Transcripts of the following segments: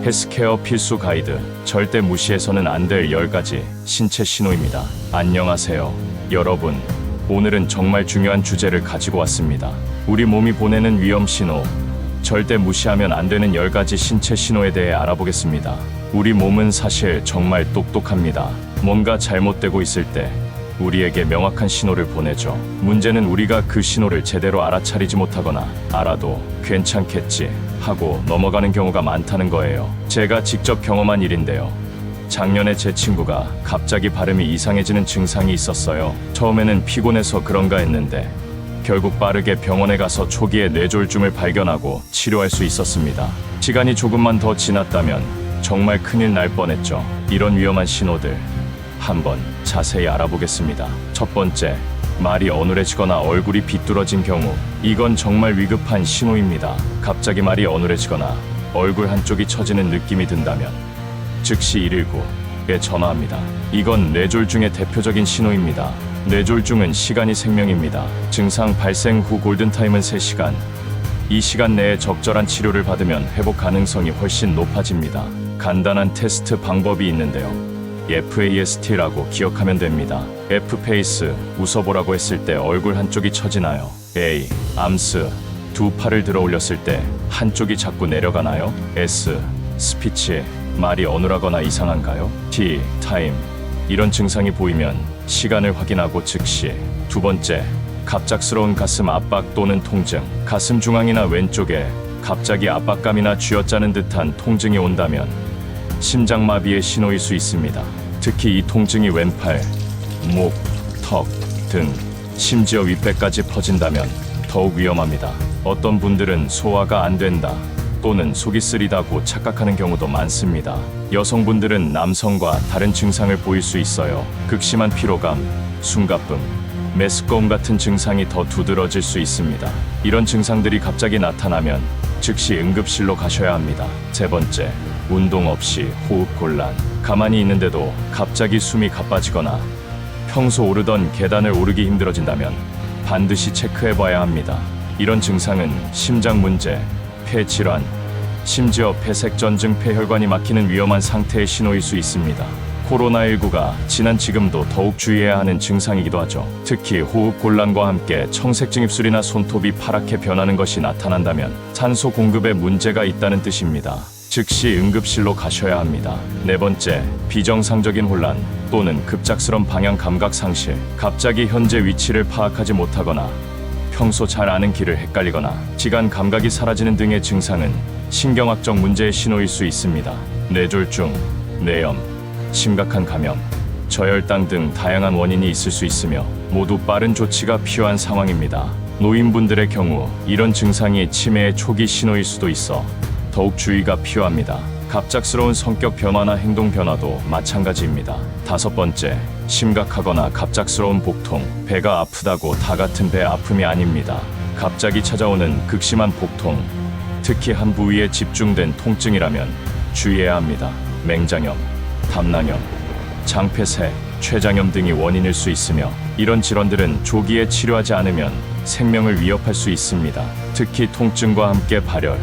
헬스케어 필수 가이드, 절대 무시해서는 안 될 10가지 신체 신호입니다. 안녕하세요, 여러분. 오늘은 정말 중요한 주제를 가지고 왔습니다. 우리 몸이 보내는 위험 신호, 절대 무시하면 안 되는 10가지 신체 신호에 대해 알아보겠습니다. 우리 몸은 사실 정말 똑똑합니다. 뭔가 잘못되고 있을 때 우리에게 명확한 신호를 보내죠. 문제는 우리가 그 신호를 제대로 알아차리지 못하거나 알아도 괜찮겠지 하고 넘어가는 경우가 많다는 거예요. 제가 직접 경험한 일인데요. 작년에 제 친구가 갑자기 발음이 이상해지는 증상이 있었어요. 처음에는 피곤해서 그런가 했는데 결국 빠르게 병원에 가서 초기에 뇌졸중을 발견하고 치료할 수 있었습니다. 시간이 조금만 더 지났다면 정말 큰일 날 뻔했죠. 이런 위험한 신호들 한번 자세히 알아보겠습니다. 첫 번째, 말이 어눌해지거나 얼굴이 비뚤어진 경우. 이건 정말 위급한 신호입니다. 갑자기 말이 어눌해지거나 얼굴 한쪽이 처지는 느낌이 든다면 즉시 119에 전화합니다. 이건 뇌졸중의 대표적인 신호입니다. 뇌졸중은 시간이 생명입니다. 증상 발생 후 골든타임은 3시간. 이 시간 내에 적절한 치료를 받으면 회복 가능성이 훨씬 높아집니다. 간단한 테스트 방법이 있는데요. FAST라고 기억하면 됩니다. F 페이스, 웃어보라고 했을 때 얼굴 한쪽이 처지나요? A, 암스, 두 팔을 들어 올렸을 때 한쪽이 자꾸 내려가나요? S, 스피치, 말이 어눌하거나 이상한가요? T, 타임, 이런 증상이 보이면 시간을 확인하고 즉시. 두 번째, 갑작스러운 가슴 압박 또는 통증. 가슴 중앙이나 왼쪽에 갑자기 압박감이나 쥐어짜는 듯한 통증이 온다면 심장마비의 신호일 수 있습니다. 특히 이 통증이 왼팔, 목, 턱 등 심지어 윗배까지 퍼진다면 더욱 위험합니다. 어떤 분들은 소화가 안 된다 또는 속이 쓰리다고 착각하는 경우도 많습니다. 여성분들은 남성과 다른 증상을 보일 수 있어요. 극심한 피로감, 숨가쁨, 메스꺼움 같은 증상이 더 두드러질 수 있습니다. 이런 증상들이 갑자기 나타나면 즉시 응급실로 가셔야 합니다. 세 번째, 운동 없이 호흡 곤란. 가만히 있는데도 갑자기 숨이 가빠지거나 평소 오르던 계단을 오르기 힘들어진다면 반드시 체크해봐야 합니다. 이런 증상은 심장 문제, 폐질환, 심지어 폐색전증 폐혈관이 막히는 위험한 상태의 신호일 수 있습니다. 코로나19가 지난 지금도 더욱 주의해야 하는 증상이기도 하죠. 특히 호흡 곤란과 함께 청색증 입술이나 손톱이 파랗게 변하는 것이 나타난다면 산소 공급에 문제가 있다는 뜻입니다. 즉시 응급실로 가셔야 합니다. 네 번째, 비정상적인 혼란 또는 급작스런 방향 감각 상실. 갑자기 현재 위치를 파악하지 못하거나 평소 잘 아는 길을 헷갈리거나 시간 감각이 사라지는 등의 증상은 신경학적 문제의 신호일 수 있습니다. 뇌졸중, 뇌염, 심각한 감염, 저혈당 등 다양한 원인이 있을 수 있으며 모두 빠른 조치가 필요한 상황입니다. 노인분들의 경우 이런 증상이 치매의 초기 신호일 수도 있어 더욱 주의가 필요합니다. 갑작스러운 성격 변화나 행동 변화도 마찬가지입니다. 다섯 번째, 심각하거나 갑작스러운 복통. 배가 아프다고 다 같은 배 아픔이 아닙니다. 갑자기 찾아오는 극심한 복통, 특히 한 부위에 집중된 통증이라면 주의해야 합니다. 맹장염, 담낭염, 장폐색, 췌장염 등이 원인일 수 있으며 이런 질환들은 조기에 치료하지 않으면 생명을 위협할 수 있습니다. 특히 통증과 함께 발열,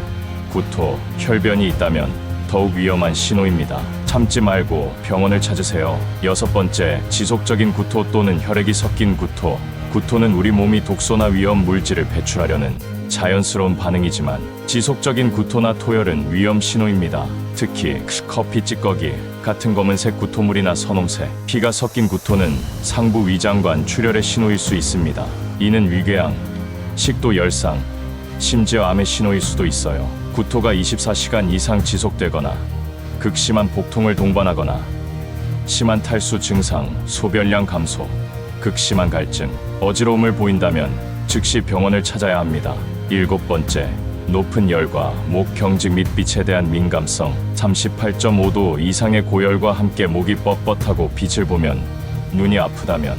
구토, 혈변이 있다면 더욱 위험한 신호입니다. 참지 말고 병원을 찾으세요. 여섯 번째, 지속적인 구토 또는 혈액이 섞인 구토. 구토는 우리 몸이 독소나 위험 물질을 배출하려는 자연스러운 반응이지만 지속적인 구토나 토열은 위험 신호입니다. 특히 커피 찌꺼기 같은 검은색 구토물이나 선홍색, 피가 섞인 구토는 상부 위장관 출혈의 신호일 수 있습니다. 이는 위궤양, 식도 열상, 심지어 암의 신호일 수도 있어요. 구토가 24시간 이상 지속되거나 극심한 복통을 동반하거나 심한 탈수 증상, 소변량 감소, 극심한 갈증, 어지러움을 보인다면 즉시 병원을 찾아야 합니다. 일곱 번째, 높은 열과 목 경직 및 빛에 대한 민감성. 38.5도 이상의 고열과 함께 목이 뻣뻣하고 빛을 보면 눈이 아프다면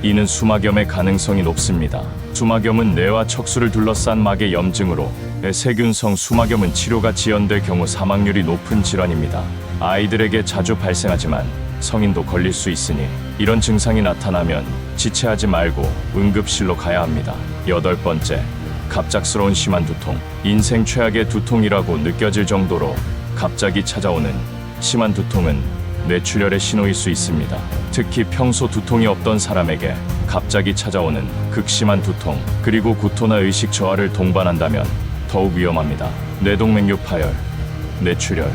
이는 수막염의 가능성이 높습니다. 수막염은 뇌와 척수를 둘러싼 막의 염증으로 세균성 수막염은 치료가 지연될 경우 사망률이 높은 질환입니다. 아이들에게 자주 발생하지만 성인도 걸릴 수 있으니 이런 증상이 나타나면 지체하지 말고 응급실로 가야 합니다. 여덟 번째, 갑작스러운 심한 두통. 인생 최악의 두통이라고 느껴질 정도로 갑자기 찾아오는 심한 두통은 뇌출혈의 신호일 수 있습니다. 특히 평소 두통이 없던 사람에게 갑자기 찾아오는 극심한 두통, 그리고 구토나 의식 저하를 동반한다면 더욱 위험합니다. 뇌동맥류 파열, 뇌출혈,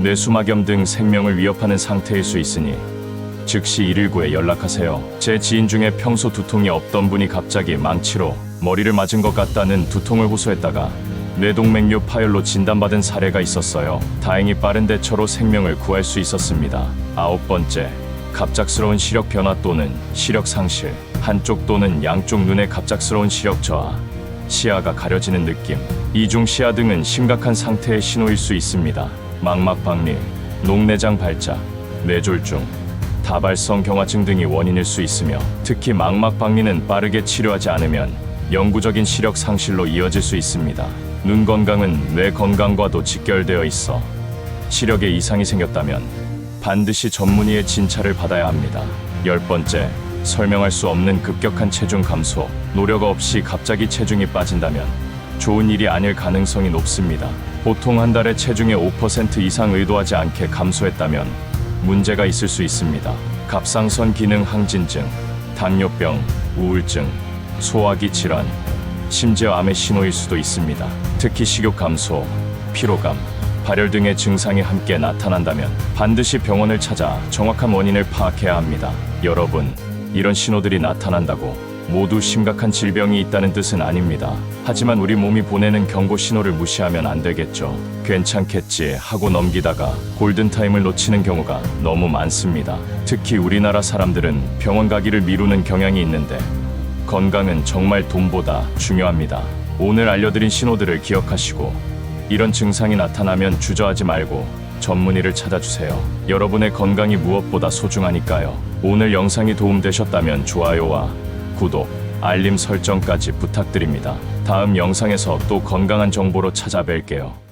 뇌수막염 등 생명을 위협하는 상태일 수 있으니 즉시 119에 연락하세요. 제 지인 중에 평소 두통이 없던 분이 갑자기 망치로 머리를 맞은 것 같다는 두통을 호소했다가 뇌동맥류 파열로 진단받은 사례가 있었어요. 다행히 빠른 대처로 생명을 구할 수 있었습니다. 9번째, 갑작스러운 시력 변화 또는 시력 상실, 한쪽 또는 양쪽 눈의 갑작스러운 시력 저하, 시야가 가려지는 느낌, 이중 시야 등은 심각한 상태의 신호일 수 있습니다. 망막박릴, 녹내장 발작, 뇌졸중, 다발성 경화증 등이 원인일 수 있으며, 특히 망막박리는 빠르게 치료하지 않으면 영구적인 시력 상실로 이어질 수 있습니다. 눈 건강은 뇌 건강과도 직결되어 있어 시력에 이상이 생겼다면 반드시 전문의의 진찰을 받아야 합니다. 10번째, 설명할 수 없는 급격한 체중 감소, 노력 없이 갑자기 체중이 빠진다면 좋은 일이 아닐 가능성이 높습니다. 보통 한 달에 체중의 5% 이상 의도하지 않게 감소했다면 문제가 있을 수 있습니다. 갑상선 기능 항진증, 당뇨병, 우울증, 소화기 질환, 심지어 암의 신호일 수도 있습니다. 특히 식욕 감소, 피로감, 발열 등의 증상이 함께 나타난다면 반드시 병원을 찾아 정확한 원인을 파악해야 합니다. 여러분, 이런 신호들이 나타난다고 모두 심각한 질병이 있다는 뜻은 아닙니다. 하지만 우리 몸이 보내는 경고 신호를 무시하면 안 되겠죠. 괜찮겠지 하고 넘기다가 골든타임을 놓치는 경우가 너무 많습니다. 특히 우리나라 사람들은 병원 가기를 미루는 경향이 있는데 건강은 정말 돈보다 중요합니다. 오늘 알려드린 신호들을 기억하시고 이런 증상이 나타나면 주저하지 말고 전문의를 찾아주세요. 여러분의 건강이 무엇보다 소중하니까요. 오늘 영상이 도움되셨다면 좋아요와 구독, 알림 설정까지 부탁드립니다. 다음 영상에서 또 건강한 정보로 찾아뵐게요.